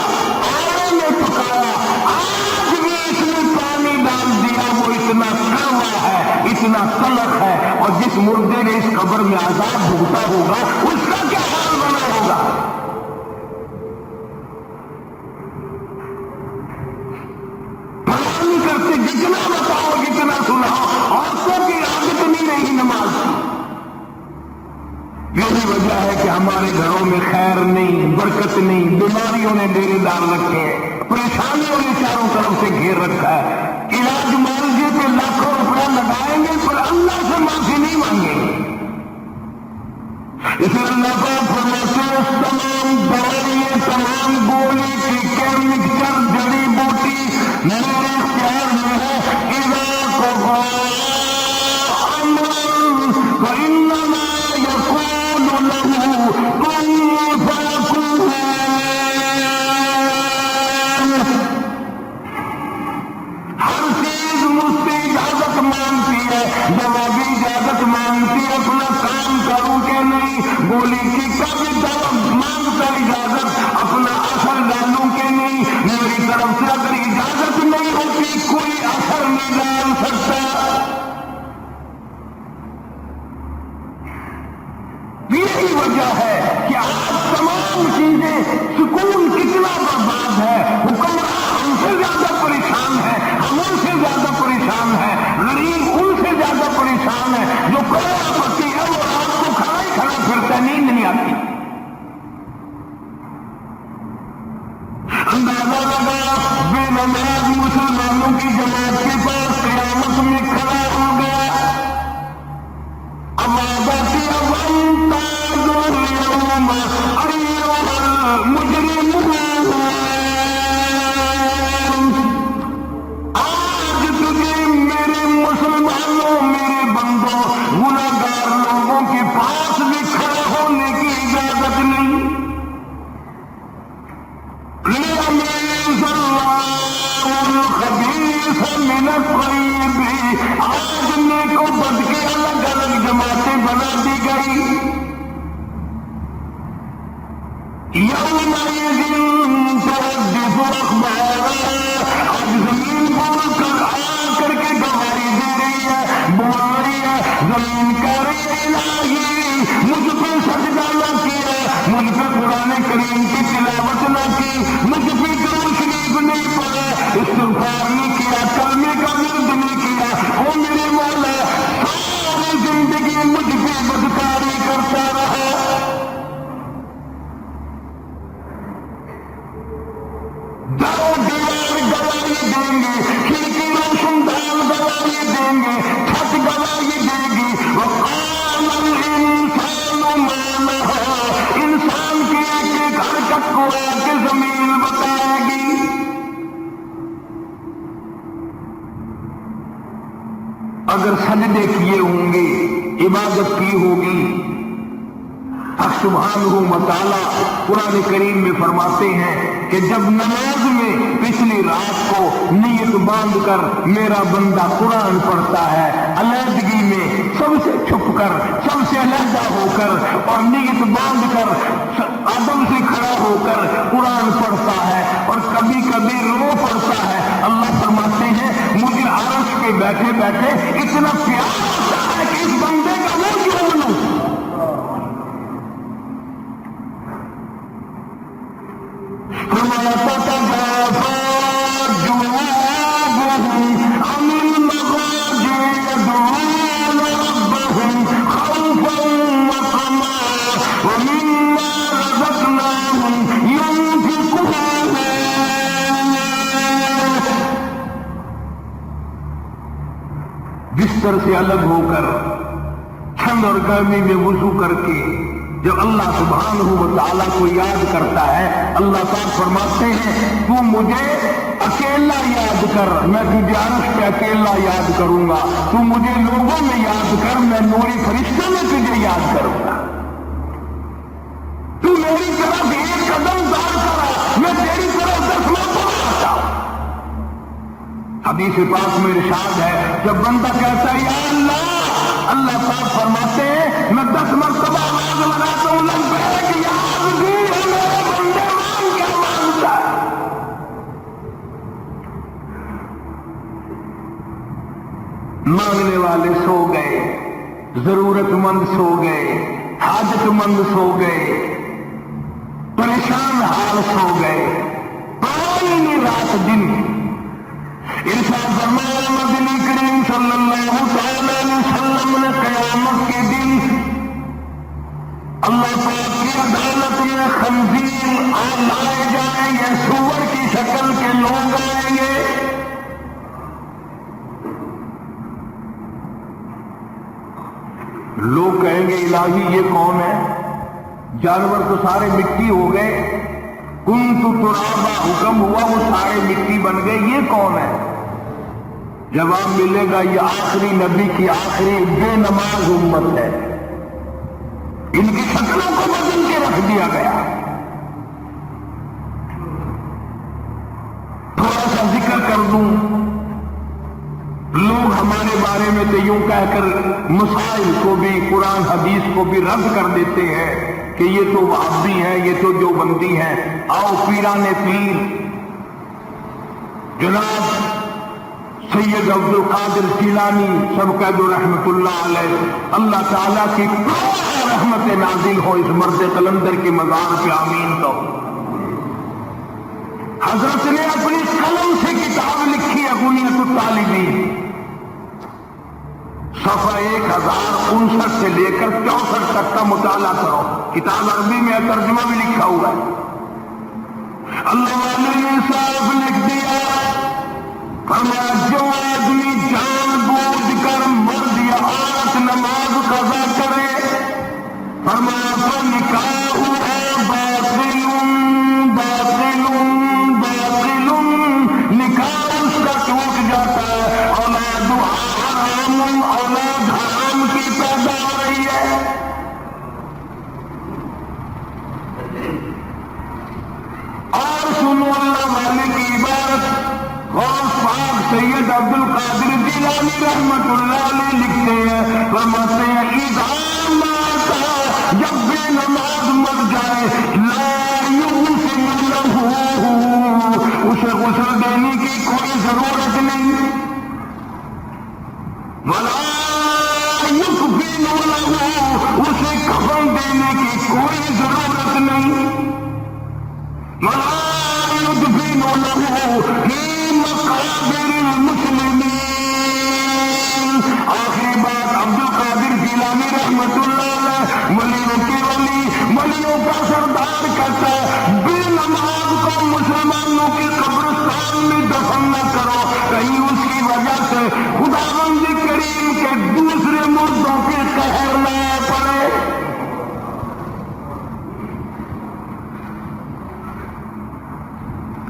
آڑے میں پکایا، آج بھی اس میں پانی ڈال دیا، وہ اتنا کڑوا ہے، اتنا تلخ ہے، اور جس مردے نے اس قبر میں عذاب بھگتا ہوگا اس کا کیا حال بنا ہوگا؟ پڑھائی کرتے جتنا بتاؤ جتنا سناؤ، عورتوں کی عادت نہیں رہی نماز کی۔ یہی وجہ ہے کہ ہمارے گھروں میں خیر نہیں، برکت نہیں، بیماریوں نے ڈیرے ڈال رکھے ہیں، پریشانیوں نے چاروں طرف سے گھیر رکھا ہے۔ علاج معالجے پہ لاکھوں روپیہ لگائیں گے پر اللہ سے معافی نہیں مانگیں گے۔ اسے اللہ کو فرماتے ہیں تمام دوائیں، تمام گولی ٹیکے مکسچر جڑی بوٹی میرے اختیار میں ہے۔ اذا قضى امرا فانما يقول له كن فيكون۔ گولی کی کبھی طرف مانگ کر اجازت اپنا اثر ڈالوں کہ نہیں، میری طرف سے اگر اجازت نہیں ہوتی کوئی اثر نہیں ڈال سکتا۔ یہی وجہ ہے کہ آج تمام چیزیں، سکون کتنا برباد ہے، حکمراں ہم سے زیادہ پریشان ہے، ہم ان سے زیادہ پریشان ہے، غریب ان سے زیادہ پریشان ہے، جو کروڑ پتی ہے وہ رات کو کھڑا ہی کھڑا پھرتا ہے، نیند نہیں آتی۔ اندازہ لگا بے نماز مسلمانوں کی جماعت کے پاس قیامت میں کھڑا ہو گیا، امادتی اب آج تجھے میرے مسلمانوں، میرے بندوں، گناہگار لوگوں کے پاس بھی کھڑے ہونے کی اجازت نہیں۔ آج نیک و بد کی الگ الگ جماعتیں بنا دی گئی۔ آج زمین بول کر کر کے گواہی دے رہی ہے، بول رہی ہے، زمین کہہ رہی ہے الہی مجھ پہ سجدہ نہ کیا، مجھ پہ قرآن کریم کی تلاوت نہ کی، مجھ پہ درود شریف نہیں پڑھا، استغفار نہیں کیا، کلمے کا ورد نہیں کیا، او میرے مولا ساری زندگی مجھ پہ بدکاری کرتا رہا۔ درو دیوار گواہی دیں گے، کھڑکی روشن دان گواہی دیں گے، چھت گواہی دے گی، وقال الانسان ما لہا، انسان کی ایک ایک حرکت کو آ کے زمین بتائے گی۔ اگر سجدے کیے ہوں گے، عبادت کی ہوگی، سبحانہ و تعالیٰ قرآن کریم میں فرماتے ہیں کہ جب نماز میں پچھلی رات کو نیت باندھ کر میرا بندہ قرآن پڑھتا ہے، علیحدگی میں سب سے چھپ کر، سب سے علیحدہ ہو کر اور نیت باندھ کر ادب سے کھڑا ہو کر قرآن پڑھتا ہے اور کبھی کبھی رو پڑتا ہے، اللہ فرماتے ہیں مجھے عرش پہ بیٹھے بیٹھے اتنا پیار ہوتا ہے کہ اس بندے کا وہ کیوں لوں۔ بستر سے الگ ہو کر ٹھنڈ اور گرمی میں وضو کر کے جب اللہ سبحانہ و تعالیٰ کو یاد کرتا ہے، اللہ تعالیٰ فرماتے ہیں تو مجھے اکیلا یاد کر، میں تجھے عرش پہ اکیلا یاد کروں گا، تو مجھے لوگوں میں یاد کر، میں نوری فرشتوں میں تجھے یاد کروں گا، تو میری طرف ایک قدم دار کرا، میں تیری طرف 10 مرتبہ آتا ہوں۔ حدیث پاک میں ارشاد ہے جب بندہ کہتا ہے یا اللہ، اللہ پاک فرماتے ہیں میں 10 مرتبہ آواز لگاتا ہوں، لبیک یا عبدی، میرے بندے مان کیا مانگتا ہے۔ مانگنے والے سو گئے، ضرورت مند سو گئے، حاجت مند سو گئے، پریشان حال سو گئے، پرانی رات دن۔ ارشاد فرمایا مدنی کریم صلی اللہ علیہ وسلم نے قیامت کے دن اللہ پاک کی عدالت میں خنزیر لائے جائیں گے، سور کی شکل کے لوگ آئیں گے، لوگ کہیں گے الہی یہ کون ہے؟ جانور تو سارے مٹی ہو گئے، کنت ترابا حکم ہوا وہ سارے مٹی بن گئے، یہ کون ہے؟ جواب ملے گا یہ آخری نبی کی آخری بے نماز امت ہے، ان کی شکلوں کو بدل کے رکھ دیا گیا۔ تھوڑا سا ذکر کر دوں، لوگ ہمارے بارے میں تو یوں کہہ کہہ کر مسائل کو بھی قرآن حدیث کو بھی رد کر دیتے ہیں کہ یہ تو وہابی ہیں، یہ تو دیوبندی ہیں۔ آؤ پیران پیر جناب سید عبد القادر جیلانی سب کہہ دو رحمت اللہ علیہ، اللہ تعالیٰ کی رحمت نازل ہو اس مرد قلندر کے مزار پہ، آمین۔ تو حضرت نے اپنی قلم سے کتاب لکھی ہے بنیت الطالبین، صفحہ 1059 سے لے کر 64 تک کا مطالعہ کرو، کتاب عربی میں ترجمہ بھی لکھا ہوا ہے۔ اللہ والے نے صاحب لکھ دیا، فرمایا جو آدمی جان بوجھ کر مرد یا عورت نماز قضا کرے، فرمایا فنکاح باطل باطل باطل، نکاح اس کا ٹوٹ جاتا ہے، اولاد حرام، اولاد حرام کی پیدا ہو رہی ہے۔ اور سنو اللہ والے کی عبارت، غوث پاک سید عبد القادر جیلانی رحمت اللہ علیہ لکھتے ہیں، فرماتے ہیں اذا مات، جب بے نماز مر جائے، لا یغسل لہ، اسے غسل دینے کی کوئی ضرورت نہیں، ولا یکفن لہ، اسے کفن دینے کی کوئی ضرورت نہیں، ولا یدفن لہ فی مقابر المسلمین۔ آخری بات عبد القادر جیلانی رحمت اللہ علیہ، ولیوں کے ولی، ولیوں کا سردار کہتا ہے بے نماز کو مسلمانوں کے قبرستان میں دفن نہ کرو، کہیں اس کی وجہ سے خداوند کریم کے دوسرے مردوں کے قہر نہ پڑے۔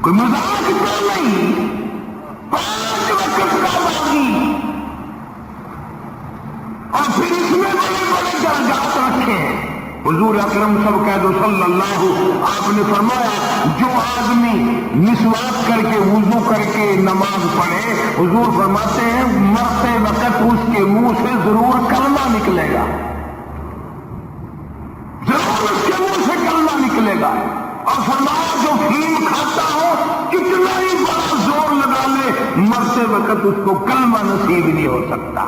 کوئی مذاق تو نہیں، 5 وقت کا باقی، اور پھر اس میں بڑے بڑے درجات رکھے ہیں۔ حضور اکرم سب کہہ دو صلی اللہ، آپ نے فرمایا جو آدمی مسواک کر کے وضو کر کے نماز پڑھے، حضور فرماتے ہیں مرتے وقت اس کے منہ سے ضرور کلمہ نکلے گا، ضرور اس کے منہ سے کلمہ نکلے گا۔ اور فرمایا جو فیم کھاتا ہو کتنا ہی بڑا زور لگا لے، مرتے وقت اس کو کلمہ نصیب نہیں ہو سکتا۔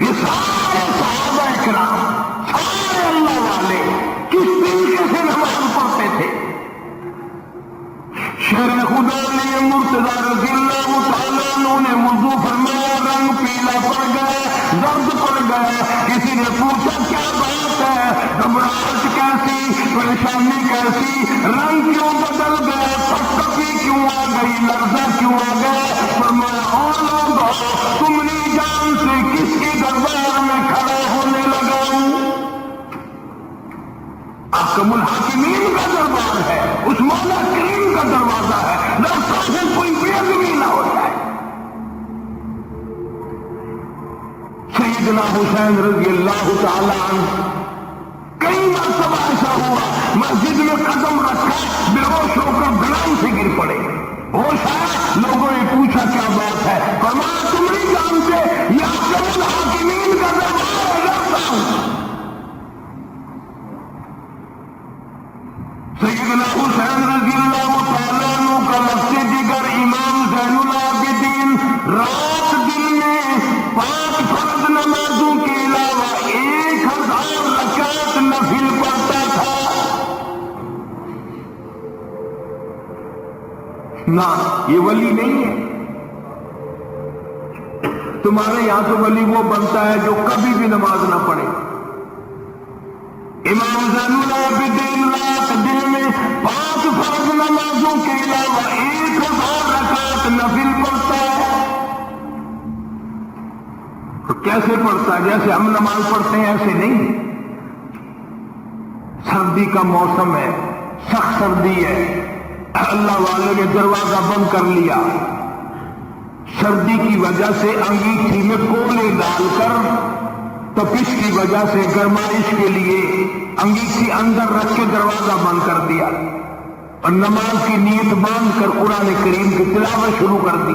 یہ سارے صحابہ کرام، سارے اللہ والے کس طریقے سے نماز پڑھتے تھے۔ شیر خدا نے مرتضی رضی اللہ تعالیٰ عنہ نے وضو فرمایا، رنگ پیلا پڑ گیا، درد پڑ گیا، کسی نے پوچھا کیا بات ہے، گھبراہٹ کیسی، پریشانی کیسی، رنگ کیوں بدل گیا، تھکپی کیوں آ گئی، لرزہ کیوں آ گیا؟ فرمایا او لوگو، تمہاری جان سے کس کے دربار میں کھڑا ہونے لگا ہوں؟ احکم الحاکمین کا دربار ہے، اس مولا کریم کا دروازہ ہے، لڑکا سے کوئی بے ادبی نہ ہو جائے۔ سیدنا حسین رضی اللہ تعالی عنہ کئی مرتبہ ایسا ہوا، مسجد میں قدم رکھا، بے ہوش ہو کر گراؤنڈ سے گر پڑے، ہوش ہے، لوگوں نے پوچھا کیا بات ہے، فرمایا تم نہیں جانتے یہ احکم الحاکمین کا دربار ہے، ڈرتا ہوں۔ سیدنا حسین رضی اللہ تعالیٰ عنہ کا لفظ دیگر امام زین العابدین رات دن میں 5 فرض نمازوں کے علاوہ 1000 رکعت نفل پڑھتا تھا۔ نہ یہ ولی نہیں ہے، تمہارے یہاں تو ولی وہ بنتا ہے جو کبھی بھی نماز نہ پڑھے۔ امام زین العابدین رات دن میں 5 فرض نمازوں کے علاوہ 1000 رکعت نفل پڑھتا ہے۔ تو کیسے پڑھتا ہے؟ جیسے ہم نماز پڑھتے ہیں ایسے نہیں، سردی کا موسم ہے، سخت سردی ہے، اللہ والے نے دروازہ بند کر لیا، سردی کی وجہ سے انگیٹھی میں کولے ڈال کر تپش کی وجہ سے گرمائش کے لیے انگیٹھی اندر رکھ کے دروازہ بند کر دیا اور نماز کی نیت باندھ کر قرآن کریم کی تلاوت شروع کر دی۔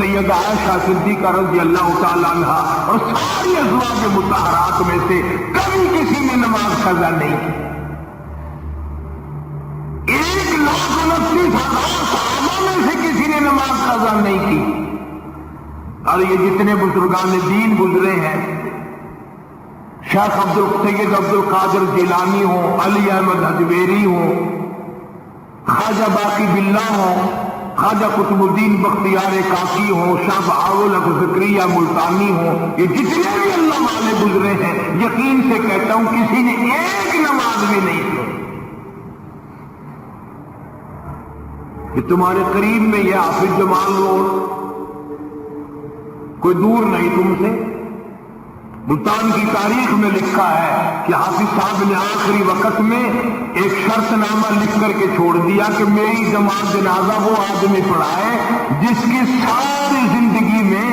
سیدہ عائشہ صدیقہ رضی اللہ تعالیٰ عنہ اور ساری ازواج مطہرات میں سے کبھی کسی نے نماز قضا نہیں کی۔ 1,29,000 صحابہ میں سے کسی نے نماز قضا نہیں کی۔ اور یہ جتنے بزرگان دین گزرے ہیں، شیخ سید عبد القادر جیلانی ہوں، علی احمد حجویری ہوں، خواجہ باقی باللہ ہوں، خواجہ قطب الدین بختیار کاکی ہوں، شاہ بہاول زکریا ملتانی ہوں، یہ جتنے بھی اللہ والے گزرے ہیں، یقین سے کہتا ہوں کسی نے ایک نماز بھی نہیں پڑھی۔ کہ تمہارے قریب میں یہ حافظ جمال روڈ کوئی دور نہیں تم سے، ملتان کی تاریخ میں لکھا ہے کہ حافظ صاحب نے آخری وقت میں ایک شرط نامہ لکھ کر کے چھوڑ دیا کہ میری جماعت جنازہ وہ آدمی پڑھائے جس کی ساری زندگی میں،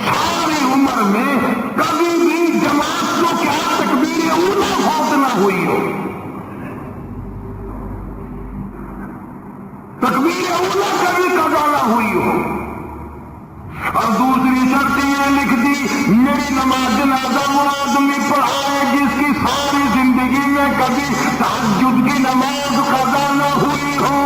ساری عمر میں کبھی بھی جماعت کو کیا تکبیر اولیٰ فوت نہ ہوئی ہو، تکبیر اولیٰ کبھی قضا نہ ہوئی ہو۔ اور دوسری شرط یہ لکھ دی میری نماز جنازہ وہ آدمی پڑھائے جس کی ساری زندگی میں کبھی تہجد کی نماز قضا نہ ہوئی ہو۔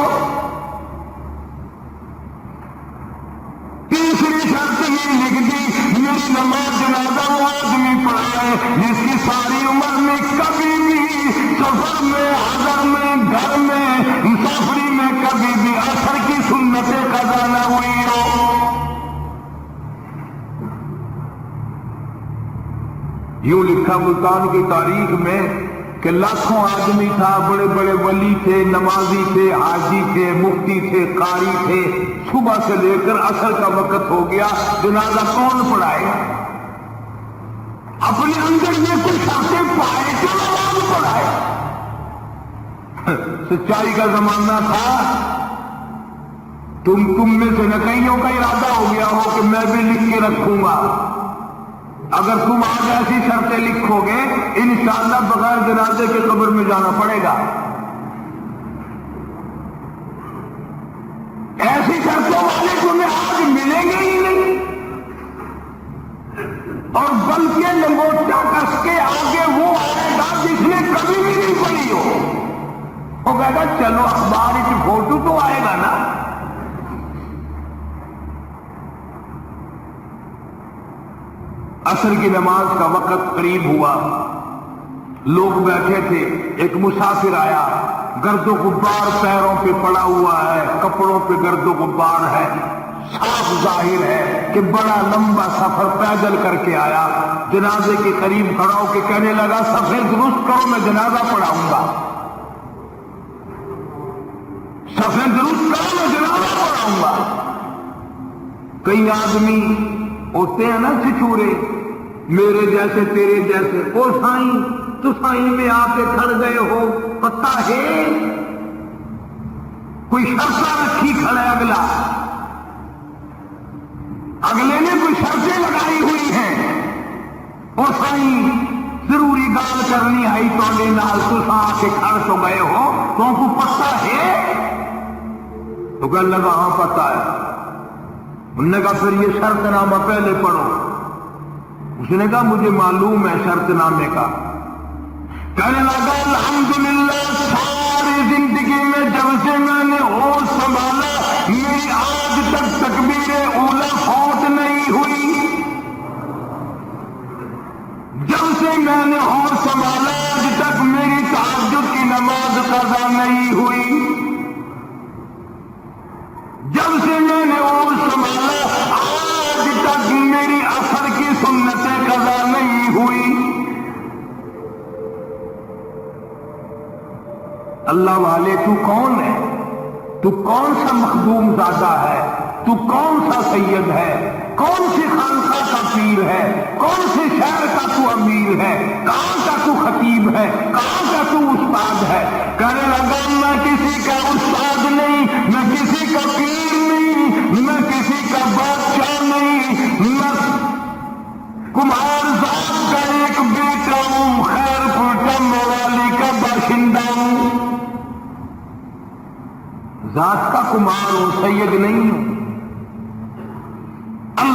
تیسری شرط یہ لکھ دی میری نماز جنازہ وہ آدمی پڑھائے جس کی ساری عمر میں کبھی بھی سفر میں، حضر میں، گھر میں، مسافری میں کبھی بھی عصر کی سنتیں قضا نہ ہوئی ہو۔ یوں لکھا ملتان کی تاریخ میں کہ لاکھوں آدمی تھا، بڑے بڑے ولی تھے، نمازی تھے، حاجی تھے، مفتی تھے، قاری تھے، صبح سے لے کر عصر کا وقت ہو گیا، جنازہ کون پڑھائے گا؟ اپنے اندر یہ کچھ شرطیں پائے تو نماز پڑھائے۔ سچائی کا زمانہ تھا، تم میں سے نہ کئیوں کا ارادہ ہو گیا ہو کہ میں بھی لکھ کے رکھوں گا، اگر تم آج ایسی شرطیں لکھو گے انشاءاللہ بغیر جنازے کے قبر میں جانا پڑے گا۔ ایسی شرطوں والے تمہیں آج ملیں گے ہی نہیں، اور بلکہ لنگوٹا کس کے آگے وہ آئے گا جس نے کبھی بھی نہیں پڑھی ہو، وہ کہے گا چلو اخبار کی فوٹو تو آئے گا نا۔ عصر کی نماز کا وقت قریب ہوا، لوگ بیٹھے تھے، ایک مسافر آیا، گرد و غبار پیروں پہ پڑا ہوا ہے، کپڑوں پہ گرد و غبار ہے، صاف ظاہر ہے کہ بڑا لمبا سفر پیدل کر کے آیا۔ جنازے کے قریب کھڑا ہو کے کہنے لگا صفیں درست کرو میں جنازہ پڑھاؤں گا، صفیں درست کرو میں جنازہ پڑھاؤں گا۔ کئی آدمی ہوتے ہیں نا چھچورے، میرے جیسے تیرے جیسے، او سائیں تو سائیں میں آ کے کھڑ گئے ہو، پتہ ہے کوئی شرطہ رکھی کھڑا ہے، اگلے نے کوئی شرطیں لگائی ہوئی ہیں، او سائیں ضروری گال کرنی آئی تو لے نال تو آ کے کھڑ تو گئے ہو، تو کو پتہ ہے؟ تو کہنے لگا ہاں پتہ ہے۔ انہوں نے کہا پھر یہ شرط نامہ پہلے پڑھو۔ اس نے کہا مجھے معلوم ہے شرط نامے کا۔ کہنے لگا الحمدللہ ساری زندگی میں جب سے میں نے ہوش سنبھالا میری آج تک تکبیر اولیٰ فوت نہیں ہوئی، جب سے میں نے ہوش سنبھالا آج تک میری تہجد کی نماز قضا نہیں ہوئی، جب سے میں نے ہوش سنبھالا آج تک میری عصر کی سنتیں قضا نہیں ہوئی۔ اللہ والے تو کون ہے؟ تو کون سا مخدوم زادہ ہے؟ تو کون سا سید ہے؟ کون سی خانقاہ کا پیر ہے؟ کون سے شہر کا تو امیر ہے؟ کہاں کا تو خطیب ہے؟ کہاں کا تو استاد ہے؟ کہنے لگا میں کسی کا استاد نہیں، میں کسی کا پیر نہیں، میں کسی کا بادشاہ نہیں، میں کمہار ذات کا ایک بیٹا ہوں، خیر پورٹا مورالی کا باشندہ ہوں، ذات کا کمار ہوں، سید نہیں ہوں۔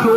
2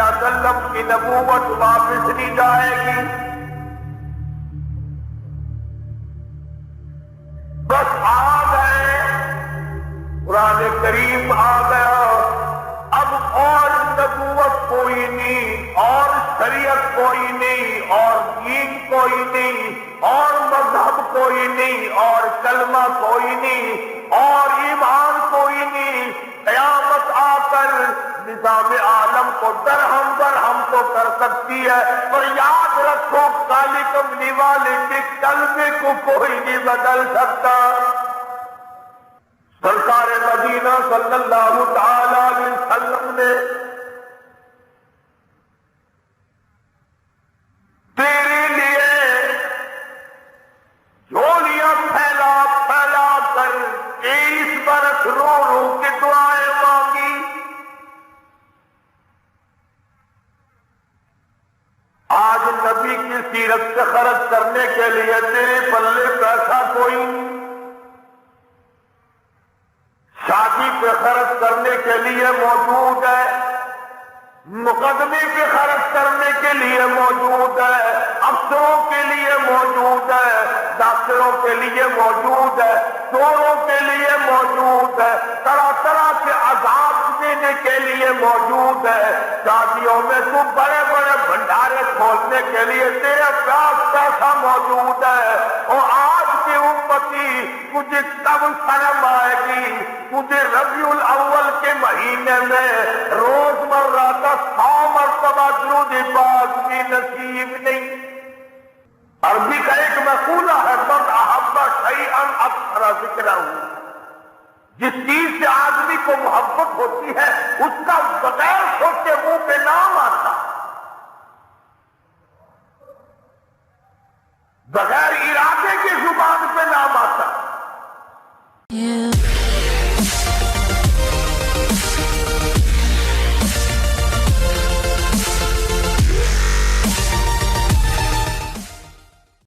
علیہ وسلم کی نبوت واپس نہیں جائے گی. بس آ گئے، قرآن کریم آ گیا. اب اور نبوت کوئی نہیں، اور شریعت کوئی نہیں، اور دین کوئی نہیں، اور مذہب کوئی نہیں، اور کلمہ کوئی نہیں، اور ایمان کوئی نہیں. قیامت آ کر نظام عالم کو درہم تو کر سکتی ہے، پر یاد رکھو کالی کملی والے کے کلمے کو کوئی نہیں بدل سکتا. سرکار مدینہ صلی اللہ تعالی علیہ وسلم نے تیرے لیے جھولیاں پھیلا پھیلا کر 23 برس رو رو کے دعائیں مانگی. آج نبی کی سیرت سے خرچ کرنے کے لیے تیرے پلے پیسہ کوئی نہیں، شادی پہ خرچ کرنے کے لیے موجود ہے، مقدمے پہ خرچ کرنے کے لیے موجود ہے، افسروں کے لیے موجود ہے، ڈاکٹروں کے لیے موجود ہے، چوروں کے لیے موجود ہے، طرح طرح کے عذاب دینے کے لیے موجود ہے. شادیوں میں تو بڑے بڑے بھنڈارے کھولنے کے لیے تیرے پاس پیسہ موجود ہے. اور آج کی امتی تجھے کب شرم آئے گی؟ تجھے ربیع الاول کے مہینے میں روزمرہ کا 100 مرتبہ درود پاک بھی نصیب نہیں. عربی کا ایک مقولہ ہے، من احب شیئا اکثر ذکرہ. جس چیز سے آدمی کو محبت ہوتی ہے اس کا بغیر سوچے منہ پہ نام آتا